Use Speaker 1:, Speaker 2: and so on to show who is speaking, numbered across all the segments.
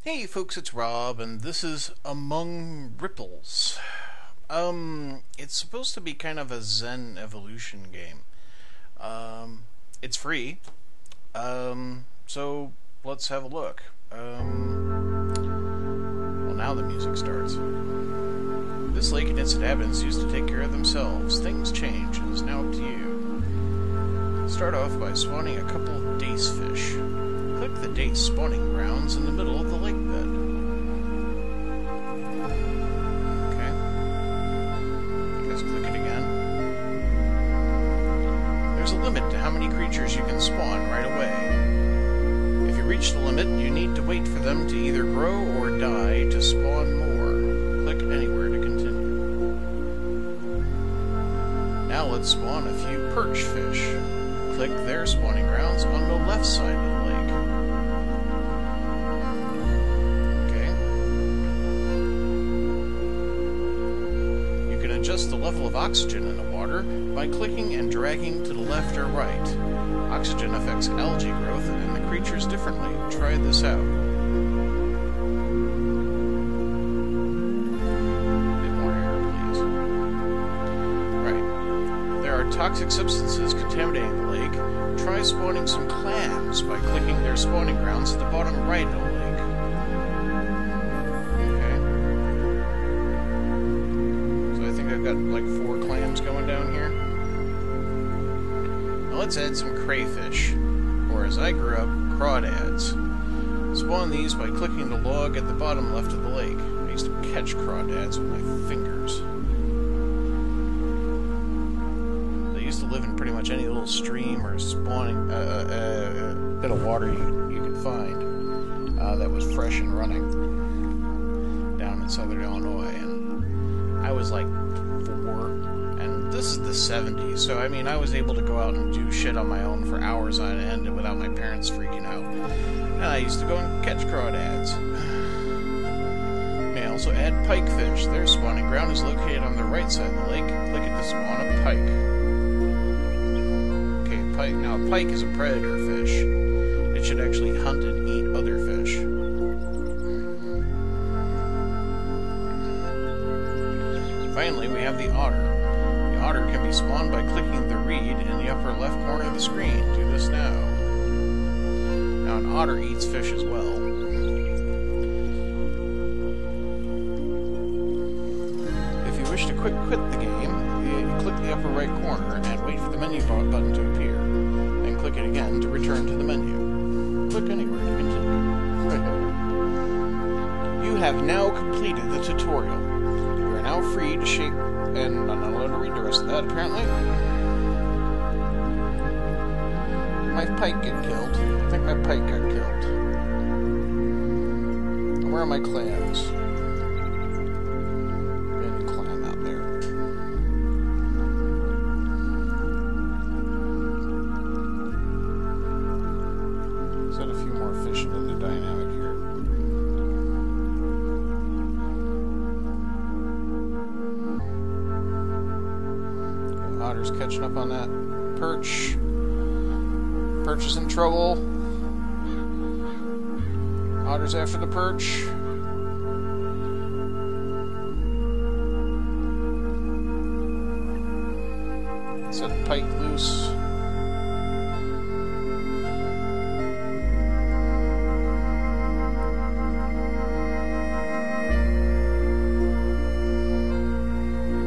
Speaker 1: Hey folks, it's Rob, and this is Among Ripples. It's supposed to be kind of a Zen evolution game. It's free, so let's have a look. Well, now the music starts. This lake and its inhabitants used to take care of themselves. Things change, and it's now up to you. Start off by spawning a couple of dace fish. Click the dace spawning grounds in the middle of the lake bed. Okay. Let's click it again. There's a limit to how many creatures you can spawn right away. If you reach the limit, you need to wait for them to either grow or die to spawn more. Click anywhere to continue. Now let's spawn a few perch fish. Click their spawning grounds on the left side of the lake. Adjust the level of oxygen in the water by clicking and dragging to the left or right. Oxygen affects algae growth and the creatures differently. Try this out. A bit more air, please. Right. There are toxic substances contaminating the lake. Try spawning some clams by clicking their spawning grounds at the bottom right of the lake. I've got like 4 clams going down here. Now let's add some crayfish, or as I grew up, crawdads. Spawn these by clicking the log at the bottom left of the lake. I used to catch crawdads with my fingers. They used to live in pretty much any little stream or spawning bit of water you could find that was fresh and running down in southern Illinois, and I was like 4, and this is the 70s, so I mean I was able to go out and do shit on my own for hours on end without my parents freaking out. And I used to go and catch crawdads. You may also add pikefish. Their spawning ground is located on the right side of the lake. Click it to spawn a pike. Okay, pike. Now a pike is a predator fish. It should actually hunt and eat other fish. Finally, we have the otter. The otter can be spawned by clicking the reed in the upper left corner of the screen. Do this now. Now, an otter eats fish as well. If you wish to quit the game, you click the upper right corner and wait for the menu button to appear. Then click it again to return to the menu. Click anywhere to continue. You have now completed the tutorial. Now free to shape, and I'm not allowed to read the rest of that, apparently. My pike get killed. I think my pike got killed. And where are my clams? Any clam out there? Let's add a few more fish into the dynamic here. Otter's catching up on that. Perch. Perch is in trouble. Otter's after the perch. Set the pike loose.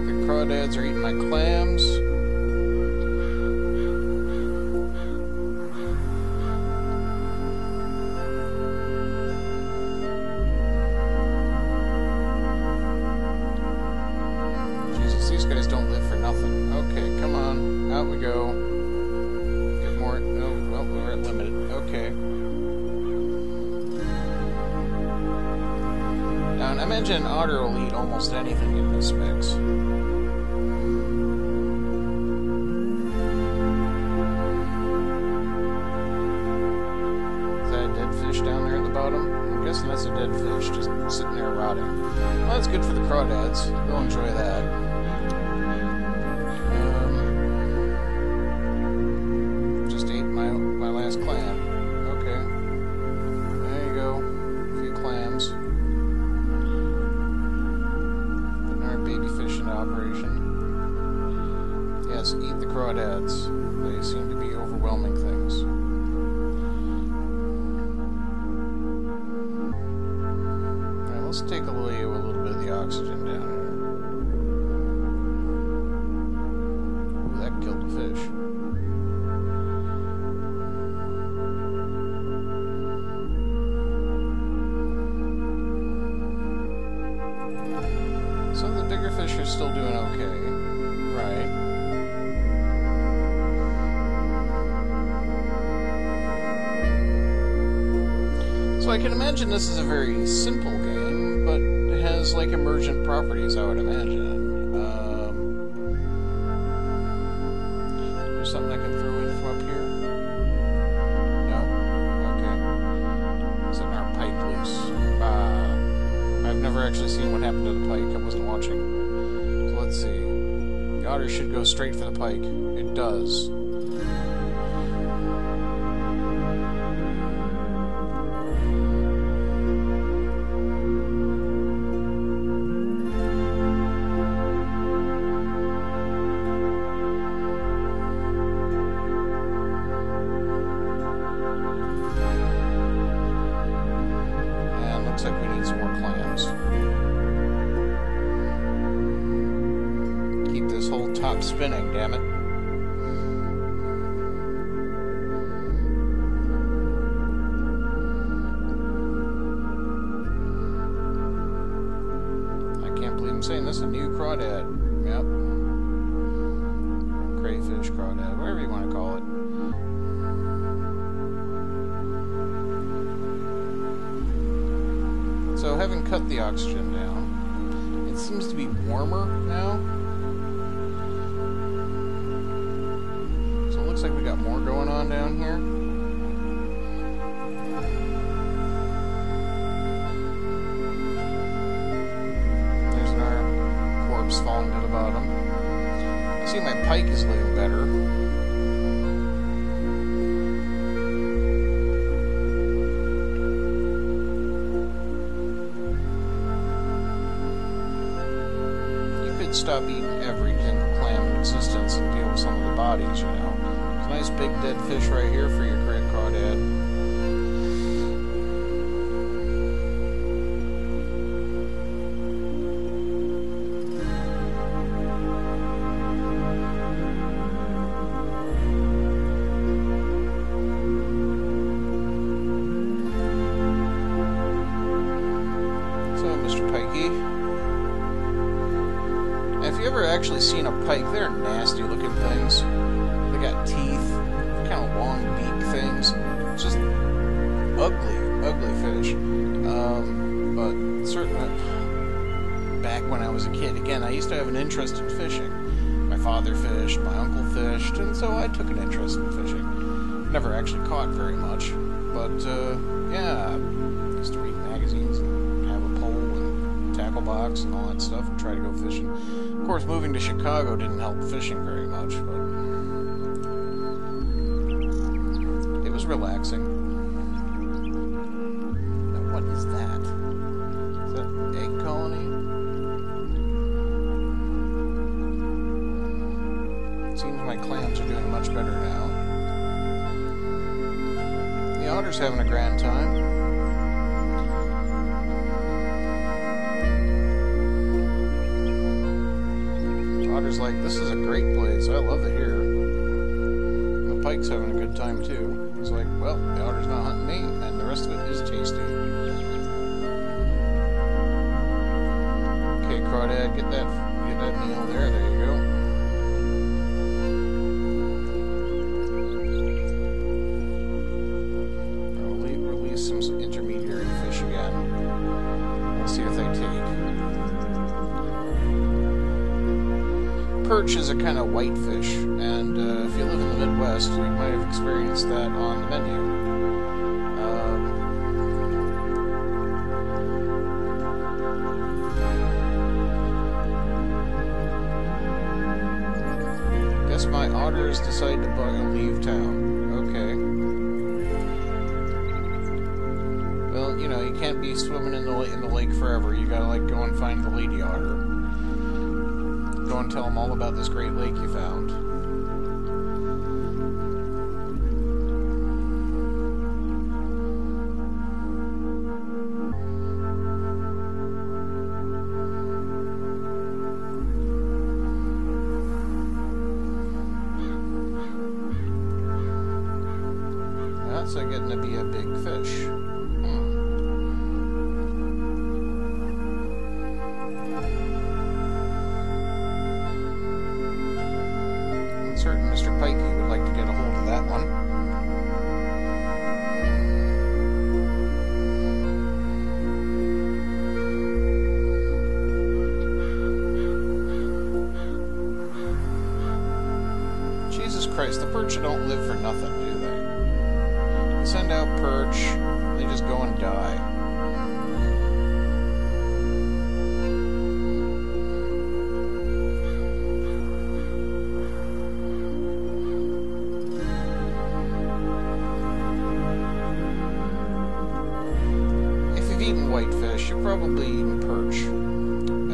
Speaker 1: The crawdads are eating my clams. These guys don't live for nothing. Okay, come on. Out we go. Get more. No, well, we're at limited. Okay. Now, I imagine an otter will eat almost anything in this mix. Is that a dead fish down there at the bottom? I'm guessing that's a dead fish, just sitting there rotting. Well, that's good for the crawdads. They'll enjoy that. Just ate my last clam. Okay. There you go. A few clams. crawdads. They seem to be overwhelming things. Alright, let's take away a little bit of the oxygen down here. Ooh, that killed a fish. Some of the bigger fish are still doing okay. Right. So I can imagine this is a very simple game, but it has like emergent properties, I would imagine. There's something I can throw in from up here? No? Okay. Setting our pipe loose. I've never actually seen what happened to the pike. I wasn't watching. So let's see. The otter should go straight for the pike. It does. And looks like we need some more clams. Keep this whole top spinning, damn it. I can't believe I'm saying this, a new crawdad. Yep. Crayfish, crawdad, whatever you want to call it. So having cut the oxygen down, it seems to be warmer now. So it looks like we got more going on down here. There's our corpse falling to the bottom. I see my pike is living better. Stop eating every single clam in existence and deal with some of the bodies, you know. There's a nice big dead fish right here for your crawdad. So, Mr. Pikey. If you ever actually seen a pike, they're nasty looking things. They got teeth, kind of long beak things. Just ugly, ugly fish. But certainly, back when I was a kid, again, I used to have an interest in fishing. My father fished, my uncle fished, and so I took an interest in fishing. Never actually caught very much, but yeah, I used to read magazines and have a pole and tackle box and all that stuff and try to go fishing. Of course, moving to Chicago didn't help fishing very much, but it was relaxing. Now, what is that? Is that an egg colony? It seems my clams are doing much better now. The otter's having a grand time. Like, this is a great place. I love it here. And the pike's having a good time too. He's like, well, the otter's not hunting me, and the rest of it is tasty. Okay, crawdad, get that meal there. There you go. I'll release some intermediary fish again. Let's see if they take. Perch is a kind of white fish, and if you live in the Midwest, you might have experienced that on the menu. Guess my otters decide to leave town. Okay. Well, you know, you can't be swimming in the lake forever. You gotta like go and find the lady otter. Go and tell them all about this great lake you found. fish. I'm certain Mr. Pikey would like to get a hold of that one. Jesus Christ, the perch don't live for nothing, do they? You send out perch, they just go and die. If you've eaten whitefish, you've probably eaten perch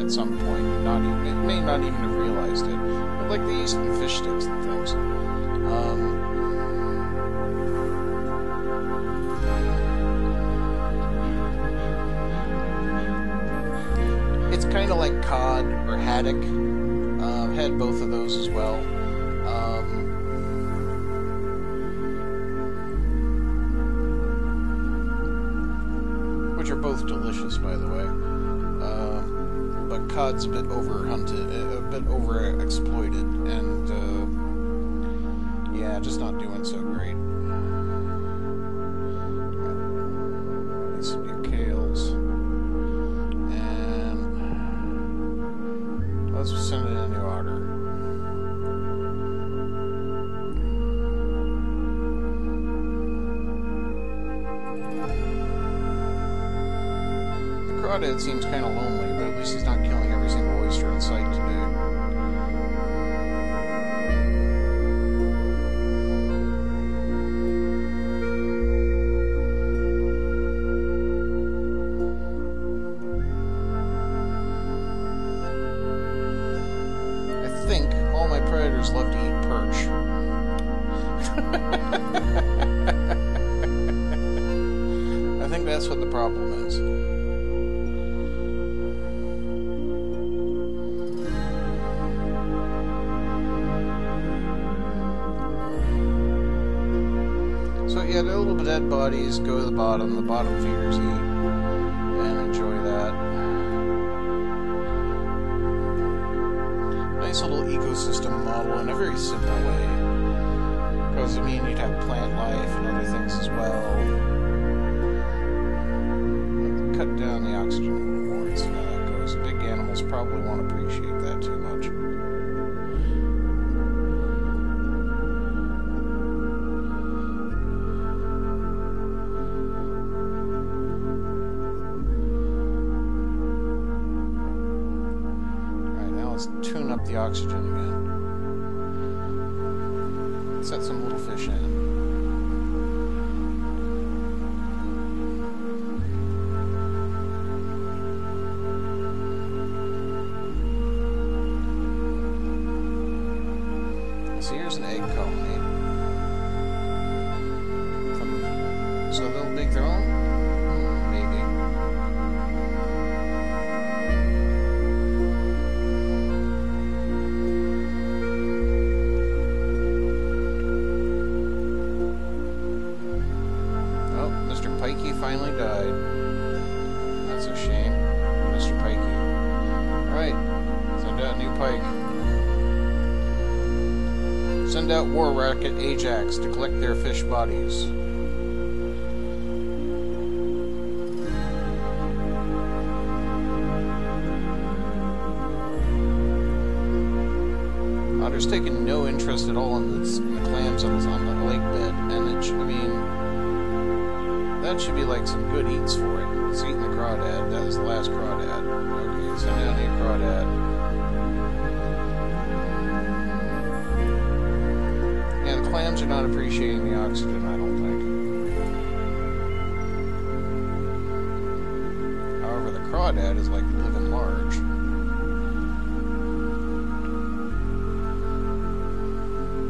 Speaker 1: at some point. It may not even have realized it. But like they used in fish sticks and things. It's kind of like cod or haddock. I've had both of those as well. Which are both delicious, by the way. But cod's a bit overhunted, a bit overexploited, and yeah, just not doing so great. Need some new kales, and let's send in a new order. The crawdad seems kind of lonely, but at least he's not killing every single oyster in sight today. I think all my predators love to eat perch. I think that's what the problem is. So yeah, the little dead bodies go to the bottom feeders eat, and enjoy that. Nice little ecosystem model in a very simple way. Because, I mean, you'd have plant life and other things as well. Cut down the oxygen a little more and see how that goes. Big animals probably won't appreciate that too much. Let's tune up the oxygen again. Set some little fish in. So here's an egg colony. So they'll make their own? Maybe. Pikey finally died. That's a shame. Mr. Pikey. Alright, send out a new pike. Send out War Rocket Ajax to collect their fish bodies. Otter's taken no interest at all in the clams on the lake bed, and I mean, that should be like some good eats for it. It's eating the crawdad. That was the last crawdad. Okay, send down a crawdad. Yeah, the clams are not appreciating the oxygen, I don't think. However, the crawdad is like living large.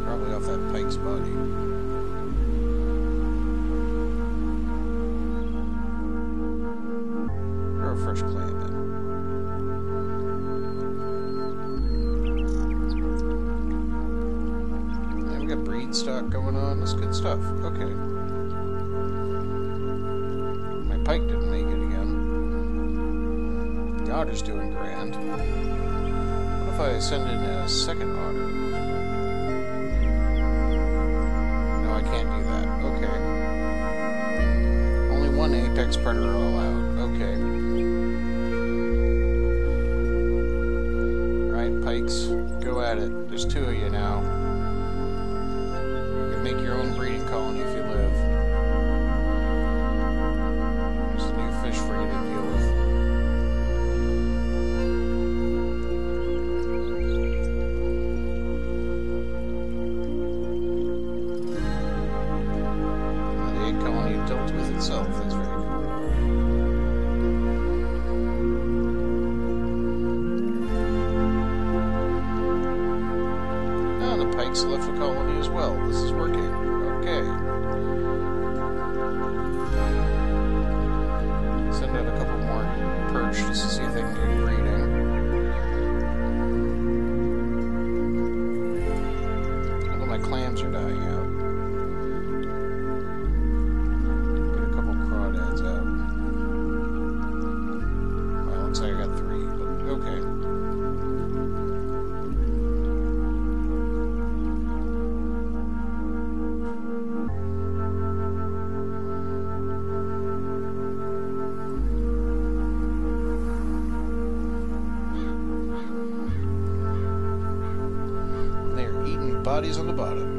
Speaker 1: Probably off that pike's body. Fresh clam in. Yeah, we got breed stock going on. That's good stuff. Okay. otter's doing grand. What if I send in a second otter? No, I can't do that. Okay. Only one apex predator allowed. Okay. Alright, pikes, go at it. There's two of you now. You can make your own breeding colony if you live. There's a new fish for you to deal with. The egg colony dealt with itself. That's very cool. Pikes left a colony as well. This is working. Okay. Send out a couple more perch just to see if they can get breeding. Although my clams are dying out. Get a couple crawdads out. Well, looks like I got 3, but okay. Bodies on the bottom.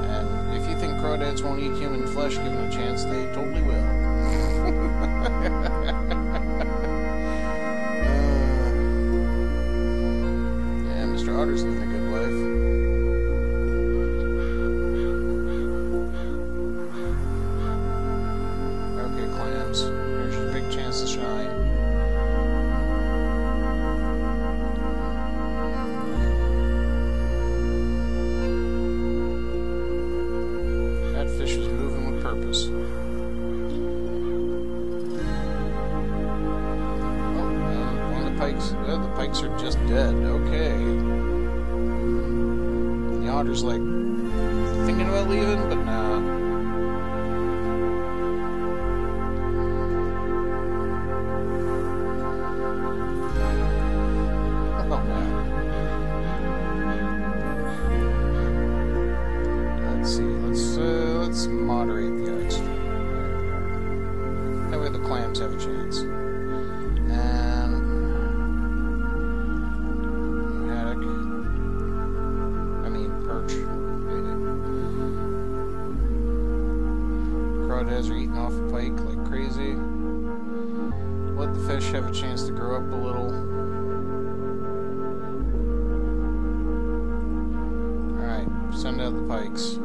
Speaker 1: And if you think crawdads won't eat human flesh given a chance, they totally will. Yeah, Mr. Otter's living a good life. Okay, clams. Here's your big chance to shine. Fish is moving with purpose. Oh, one of the pikes are just dead. Okay. The otter's like thinking about leaving, but nah. Oh man. Let's see. Let's moderate the extra. There we go. That way the clams have a chance. And haddock. I mean perch. Crawdads are eating off a pike like crazy. Let the fish have a chance to grow up a little. Alright, send out the pikes.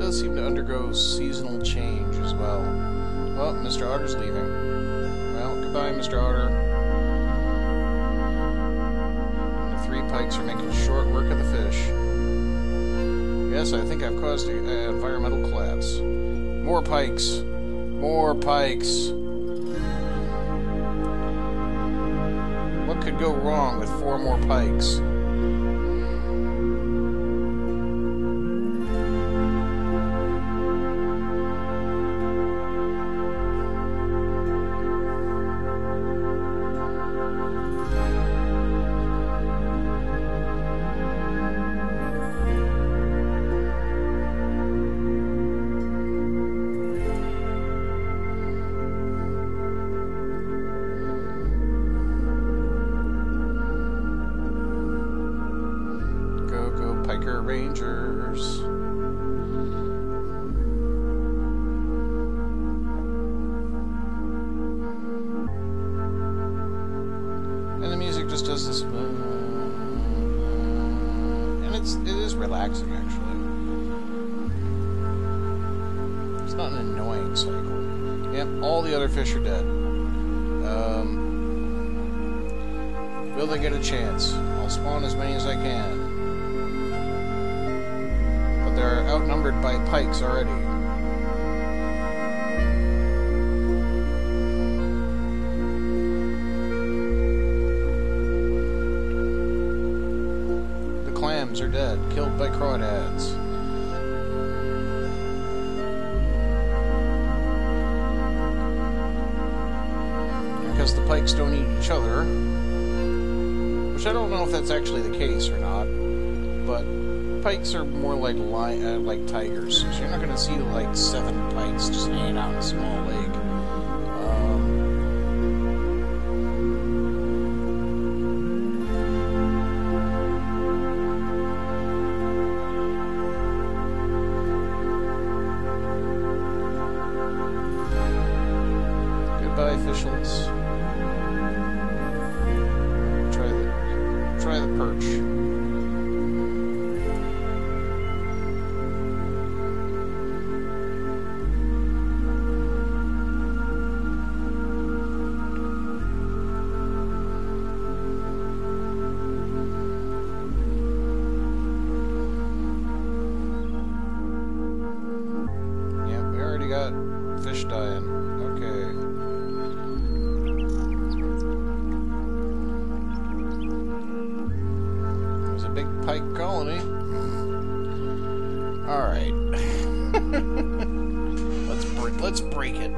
Speaker 1: Seem to undergo seasonal change as well. Well, Mr. Otter's leaving. Well, goodbye, Mr. Otter. And the 3 pikes are making short work of the fish. Yes, I think I've caused an environmental collapse. More pikes. More pikes. What could go wrong with 4 more pikes? Piker Rangers. And the music just does this, and it is relaxing actually. It's not an annoying cycle. Yep, all the other fish are dead. Will they get a chance? I'll spawn as many as I can. But they're outnumbered by pikes already. The clams are dead, killed by crawdads. Because the pikes don't eat each other, which I don't know if that's actually the case or not, but pikes are more like tigers, so you're not going to see like 7 pikes just hanging out in a small lake. Goodbye, officials. Try the perch. Yep, we already got fish dying. Okay. Big pike colony. All right. let's break it.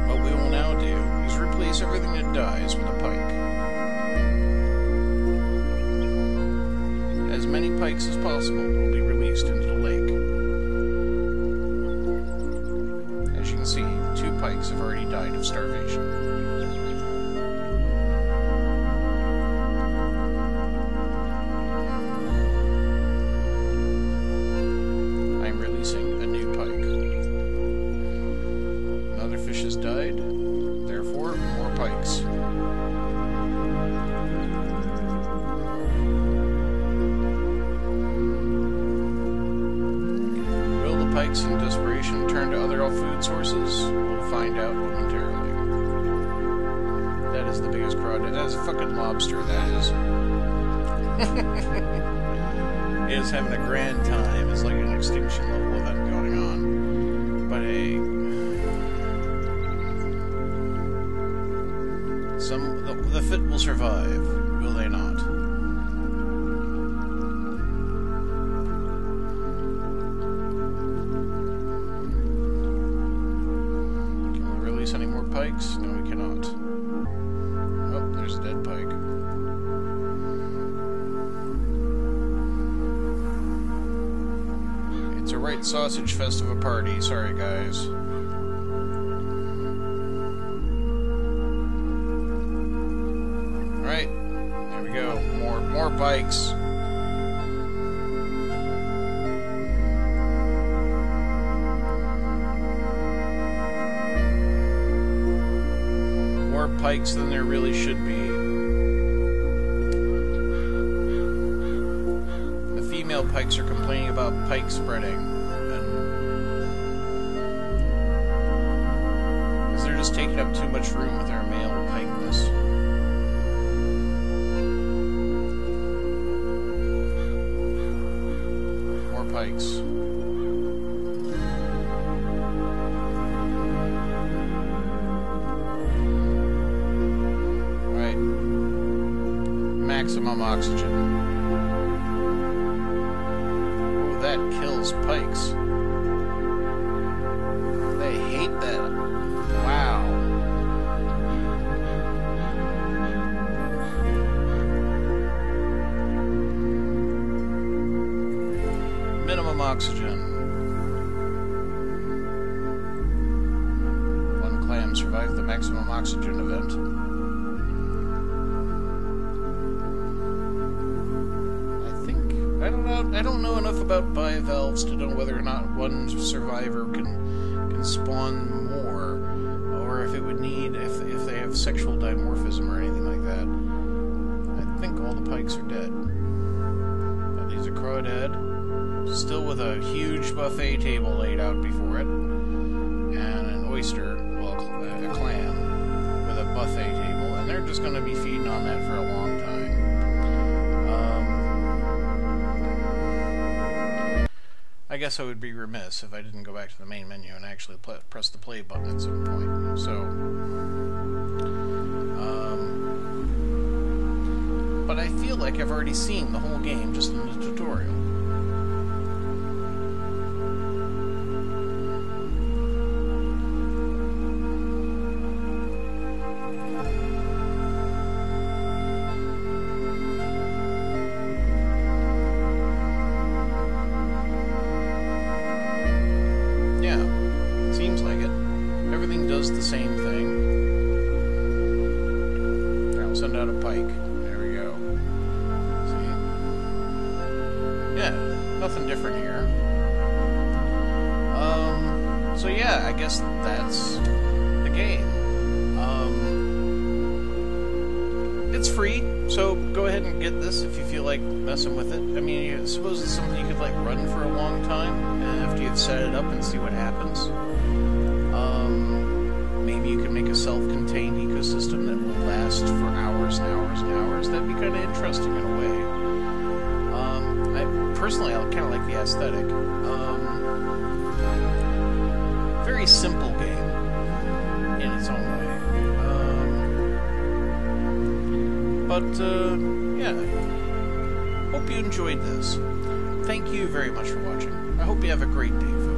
Speaker 1: What we will now do is replace everything that dies with a pike. As many pikes as possible will be released into the lake. As you can see, 2 pikes have already died of starvation. Has died, therefore more pikes. Will the pikes in desperation turn to other food sources? We'll find out momentarily. That is the biggest crawdad. That is a fucking lobster, that is. It is having a grand time. It's like an extinction level event going on. But hey, the fit will survive, will they not? Can we release any more pikes? No, we cannot. Oh, there's a dead pike. It's a right sausage fest of a party. Sorry, guys. Right, there we go. More bikes. More pikes than there really should be. The female pikes are complaining about pike spreading, because they're just taking up too much room with their male pikeness. Pikes. Right. Maximum oxygen. Oh, that kills pikes. They hate that. Wow. Minimum oxygen. 1 clam survived the maximum oxygen event. I don't know enough about bivalves to know whether or not one survivor can spawn more, or if it would need, if they have sexual dimorphism or anything like that. I think all the pikes are dead. That leaves a crawdad, still with a huge buffet table laid out before it, and an oyster. Well, just going to be feeding on that for a long time. I guess I would be remiss if I didn't go back to the main menu and actually press the play button at some point. So, but I feel like I've already seen the whole game just in the tutorial. Seems like it. Everything does the same thing. I'll send out a pike. There we go. See? Yeah, nothing different here. So yeah, I guess that's the game. It's free, so go ahead and get this if you feel like messing with it. I mean, I suppose it's something you could like run for a long time after you've set it up and see what happens. Maybe you can make a self-contained ecosystem that will last for hours and hours and hours. That'd be kind of interesting in a way. Personally, I kind of like the aesthetic. Very simple game in its own way. Yeah. Hope you enjoyed this. Thank you very much for watching. I hope you have a great day, folks.